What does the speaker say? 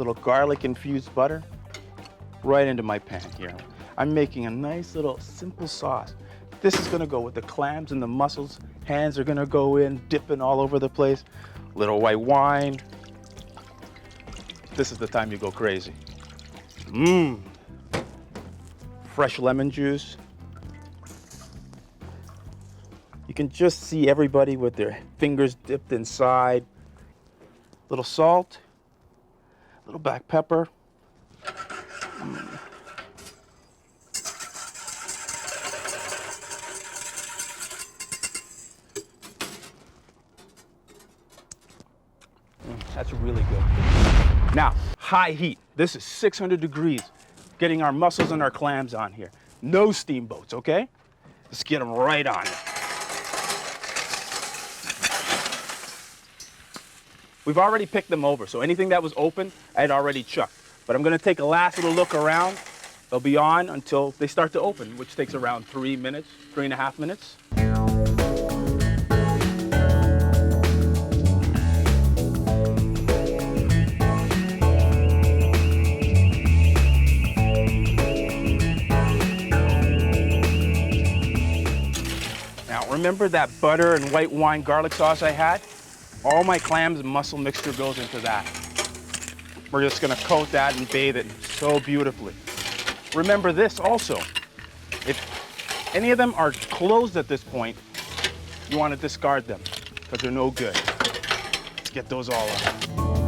Little garlic infused butter right into my pan here. I'm making a nice little simple sauce. This is gonna go with the clams and the mussels. Hands are gonna go in, dipping all over the place. Little white wine. This is the time you go crazy. Mmm. Fresh lemon juice. You can just see everybody with their fingers dipped inside. Little salt, little black pepper. That's really good. Now, high heat. This is 600 degrees. Getting our mussels and our clams on here. No steamboats, okay? Let's get them right on it. We've already picked them over, so anything that was open, I had already chucked. But I'm gonna take a last little look around. They'll be on until they start to open, which takes around 3 minutes, 3.5 minutes. Now, remember that butter and white wine garlic sauce I had? All my clams and mussel mixture goes into that. We're just gonna coat that and bathe it so beautifully. Remember this also, if any of them are closed at this point, you wanna discard them because they're no good. Let's get those all out.